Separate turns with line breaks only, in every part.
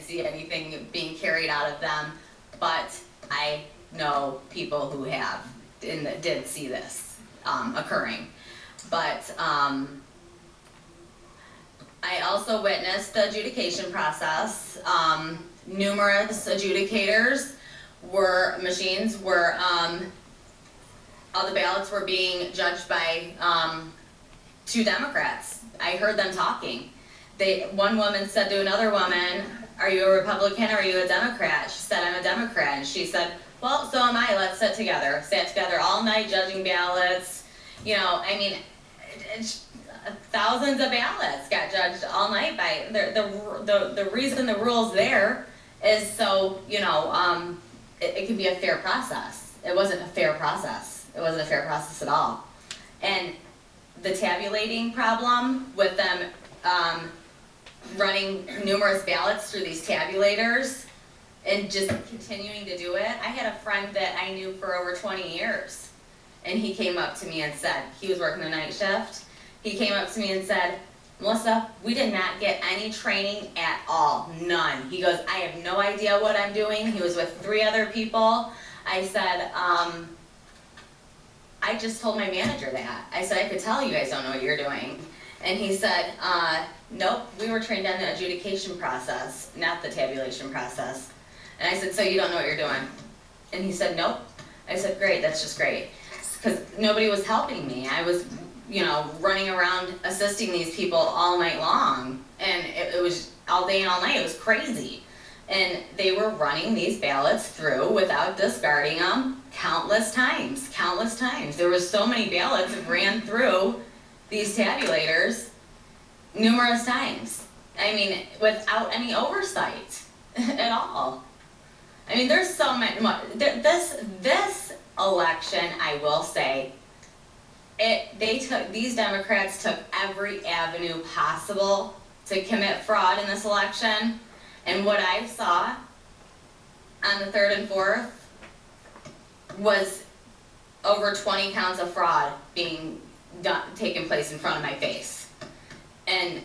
see anything being carried out of them, but I know people who have and that did see this occurring. But I also witnessed the adjudication process. Numerous adjudicators machines were, all the ballots were being judged by 2 Democrats. I heard them talking. One woman said to another woman, "Are you a Republican or are you a Democrat?" She said, "I'm a Democrat." And she said, "Well, so am I, let's sit together." Sat together all night judging ballots. You know, I mean, thousands of ballots got judged all night by, the reason the rule's there is so, you know, it can be a fair process. It wasn't a fair process. It wasn't a fair process at all. And the tabulating problem with them running numerous ballots through these tabulators and just continuing to do it. I had a friend that I knew for over 20 years, and he came up to me and said, he was working the night shift, he came up to me and said, "Melissa, we did not get any training at all, none." He goes, "I have no idea what I'm doing." He was with 3 other people. I said, I just told my manager that. I said, "I could tell you guys don't know what you're doing." And he said, "Nope, we were trained on the adjudication process, not the tabulation process." And I said, "So you don't know what you're doing?" And he said, "Nope." I said, "Great, that's just great." Because nobody was helping me. I was, you know, running around assisting these people all night long. And it was all day and all night, it was crazy. And they were running these ballots through without discarding them countless times, countless times. There were so many ballots that ran through these tabulators numerous times. I mean, without any oversight at all. I mean, there's so much, this election, I will say, these Democrats took every avenue possible to commit fraud in this election. And what I saw on the 3rd and 4th was over 20 counts of fraud being taking place in front of my face. And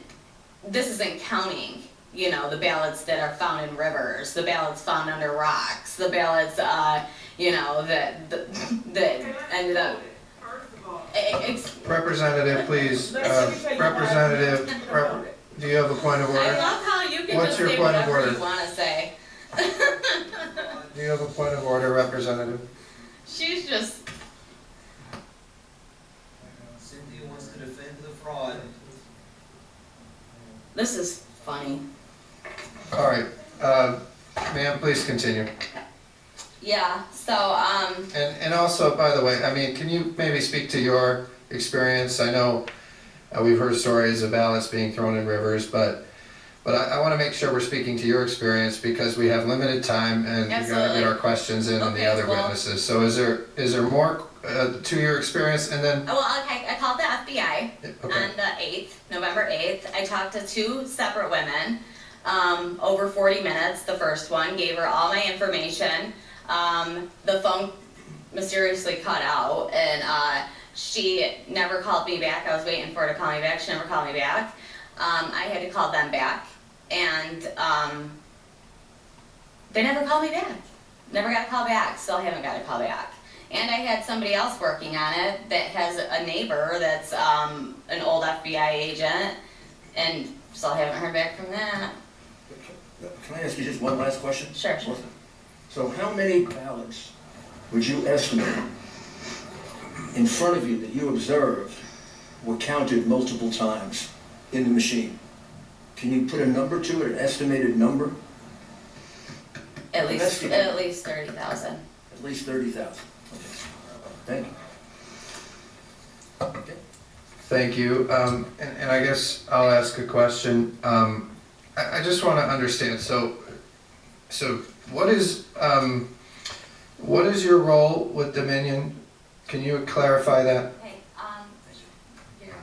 this isn't counting, you know, the ballots that are found in rivers, the ballots found under rocks, the ballots, you know, that ended up.
Representative, please. Representative, do you have a point of order?
I love how you can
What's
just
your
say
point of
whatever
order?
you want to say.
Do you have a point of order, Representative?
She's just.
Cynthia wants to defend the fraud.
This is funny.
All right, ma'am, please continue.
Yeah, so,
And also, by the way, I mean, can you maybe speak to your experience? I know we've heard stories of ballots being thrown in rivers, but I want to make sure we're speaking to your experience because we have limited time and we got to get our questions in and the other witnesses. So is there more to your experience? And then
well, okay, I called the FBI on the 8th, November 8th. I talked to 2 separate women, over 40 minutes. The first one gave her all my information. The phone mysteriously cut out, and she never called me back. I was waiting for her to call me back. She never called me back. I had to call them back, and they never called me back. Never got a call back. Still haven't got a call back. And I had somebody else working on it that has a neighbor that's an old FBI agent, and still haven't heard back from that.
Can I ask you just one last question?
Sure, sure.
So how many ballots would you estimate in front of you that you observed were counted multiple times in the machine? Can you put a number to it, an estimated number?
At least 30,000.
At least 30,000. Okay. Thank you. Okay.
thank you. And I guess I'll ask a question. I just want to understand. So what is your role with Dominion? Can you clarify that?
Okay, you're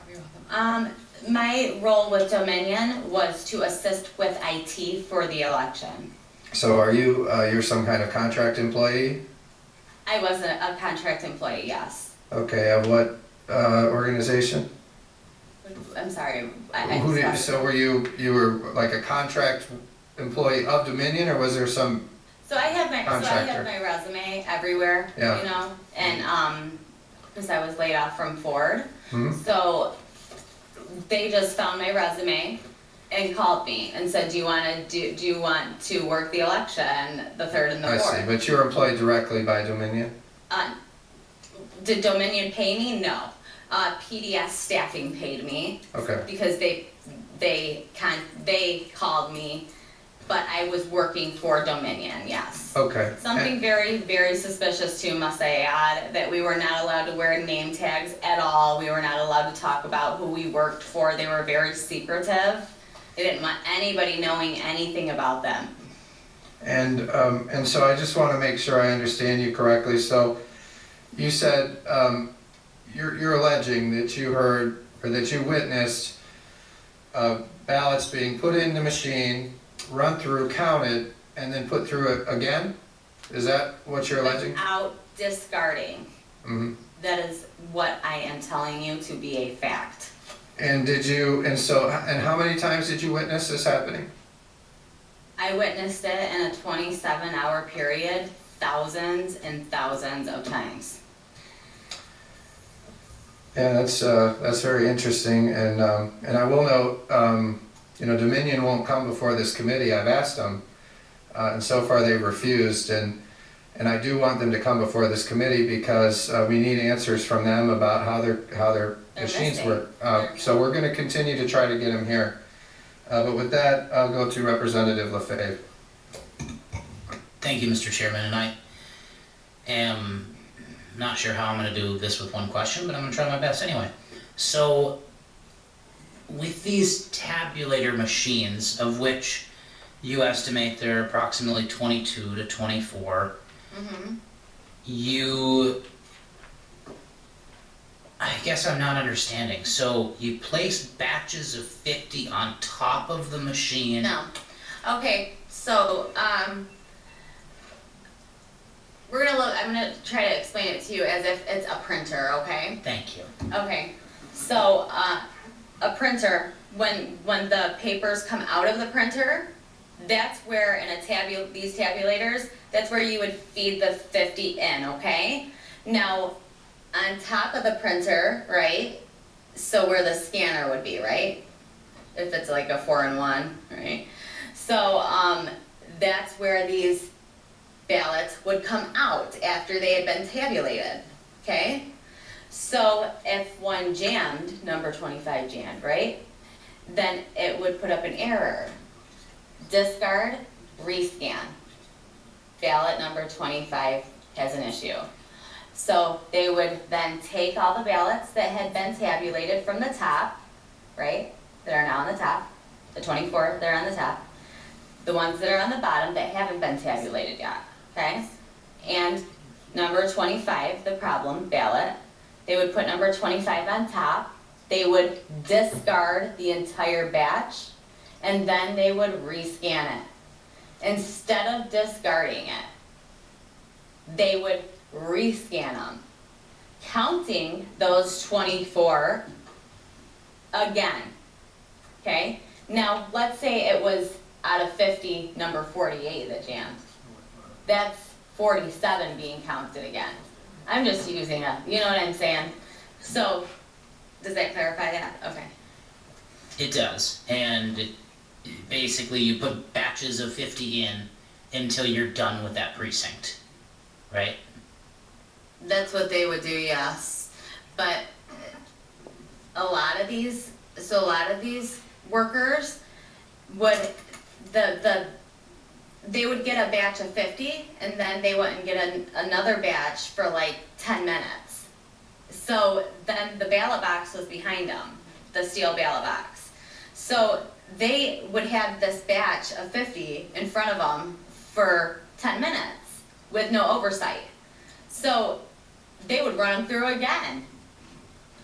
welcome. My role with Dominion was to assist with IT for the election.
So are you, you're some kind of contract employee?
I was a contract employee, yes.
Okay, of what organization?
I'm sorry.
So were you were like a contract employee of Dominion, or was there some,
So I have
Contractor.
my resume everywhere,
Yeah.
you know, and, cause I was laid off from Ford.
hmm?
So they just found my resume and called me and said, do you want to work the election, the third and the
I
fourth?
see, but you were employed directly by Dominion?
Did Dominion pay me? No. PDS staffing paid me
Okay,
because they called me, but I was working for Dominion, yes.
okay.
Something very, very suspicious too, must I add, that we were not allowed to wear name tags at all. We were not allowed to talk about who we worked for. They were very secretive. They didn't want anybody knowing anything about them.
And so I just want to make sure I understand you correctly. So you said you're alleging that you heard or that you witnessed ballots being put in the machine, run through, counted, and then put through it again? Is that what you're alleging?
Without discarding.
Mm-hmm.
That is what I am telling you to be a fact.
And how many times did you witness this happening?
I witnessed it in a 27-hour period, thousands and thousands of times.
Yeah, that's very interesting, and I will note, Dominion won't come before this committee. I've asked them, and so far they've refused, and I do want them to come before this committee because we need answers from them about how their machines
missing.
work. So we're going to continue to try to get them here. But with that, I'll go to Representative Lefebvre.
Thank you, Mr. Chairman, and I am not sure how I'm going to do this with one question, but I'm going to try my best anyway. So, with these tabulator machines, of which you estimate there are approximately 22 to 24, I guess I'm not understanding. So, you place batches of 50 on top of the machine?
No. Okay, so, I'm gonna try to explain it to you as if it's a printer, okay?
Thank you.
Okay, so, a printer, when the papers come out of the printer, that's where in these tabulators, that's where you would feed the 50 in, okay? Now, on top of the printer, right, so where the scanner would be, right? If it's like a 4-in-1, right? So, that's where these ballots would come out after they had been tabulated, okay? So if one jammed, number 25 jammed, right? Then it would put up an error. Discard, rescan. Ballot number 25 has an issue. So they would then take all the ballots that had been tabulated from the top, right? That are now on the top, the 24 that are on the top, the ones that are on the bottom that haven't been tabulated yet. Okay, and number 25, the problem ballot, they would put number 25 on top, they would discard the entire batch, and then they would rescan it. Instead of discarding it, they would rescan them, counting those 24 again, okay? Now, let's say it was out of 50, number 48 that jammed. That's 47 being counted again. I'm just using you know what I'm saying? So, does that clarify that? Okay.
It does, and basically you put batches of 50 in until you're done with that precinct, right?
That's what they would do, yes. But a lot of these workers would, they would get a batch of 50 and then they wouldn't get another batch for like 10 minutes. So then the ballot box was behind them, the steel ballot box. So they would have this batch of 50 in front of them for 10 minutes with no oversight. So they would run them through again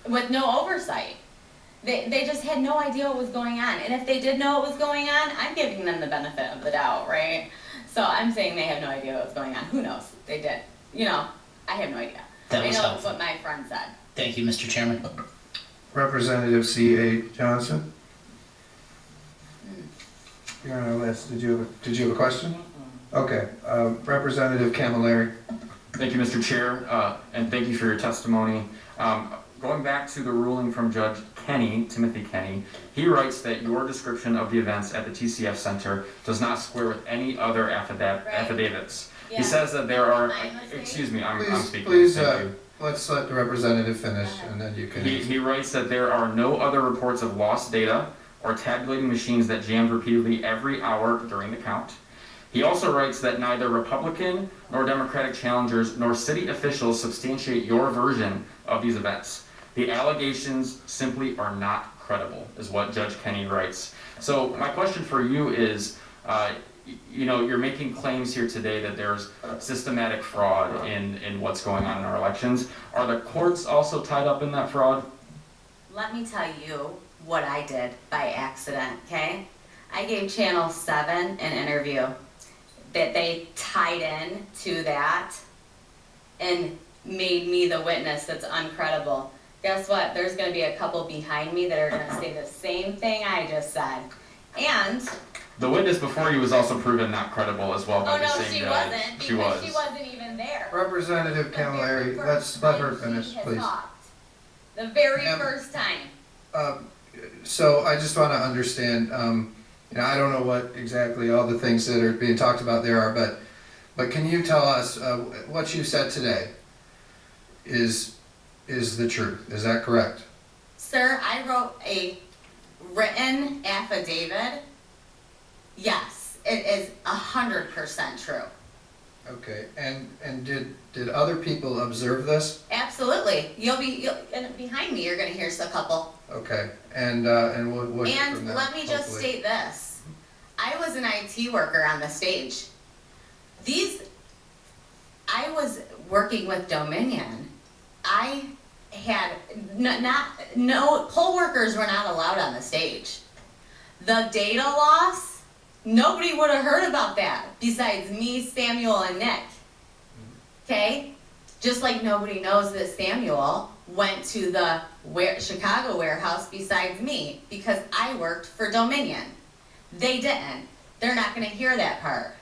with no oversight. They just had no idea what was going on. And if they did know what was going on, I'm giving them the benefit of the doubt, right? So I'm saying they have no idea what was going on. Who knows? They did. You know, I have no idea.
That was
I know
helpful.
what my friend said.
Thank you, Mr. Chairman.
Representative C.A. Johnson. You're on our list. Did you have a question? Okay, Representative Camilleri.
Thank you, Mr. Chair, and thank you for your testimony. Going back to the ruling from Judge Kenny, Timothy Kenny, he writes that your description of the events at the TCF Center does not square with any other affidavits.
Yeah.
He says that there are,
I'm listening.
excuse me, I'm speaking.
Please,
Thank you.
let's let the representative finish, and then you can.
He writes that there are no other reports of lost data or tabulating machines that jammed repeatedly every hour during the count. He also writes that neither Republican nor Democratic challengers nor city officials substantiate your version of these events. The allegations simply are not credible, is what Judge Kenny writes. So my question for you is, you're making claims here today that there's systematic fraud in what's going on in our elections. Are the courts also tied up in that fraud?
Let me tell you what I did by accident, okay? I gave Channel 7 an interview that they tied in to that and made me the witness that's uncredible. Guess what? There's gonna be a couple behind me that are gonna say the same thing I just said. And
The witness before you was also proven not credible as well by
oh
the
no,
same
she
judge.
wasn't,
She
because
was.
she wasn't even there.
Representative
The very
Camilleri,
first
let her
time
finish,
she has
please.
talked. The very
Ma'am.
first time.
So I just want to understand, I don't know what exactly all the things that are being talked about there are, but can you tell us, what you said today is the truth, is that correct?
Sir, I wrote a written affidavit. Yes, it is 100% true.
Okay, and did other people observe this?
Absolutely. And behind me, you're gonna hear a couple.
Okay, and we'll hear from
And
them,
let me just
hopefully.
state this. I was an IT worker on the stage. I was working with Dominion. I had, no, poll workers were not allowed on the stage. The data loss, nobody would have heard about that besides me, Samuel, and Nick. Okay? Just like nobody knows that Samuel went to the Chicago warehouse besides me because I worked for Dominion. They didn't. They're not gonna hear that part.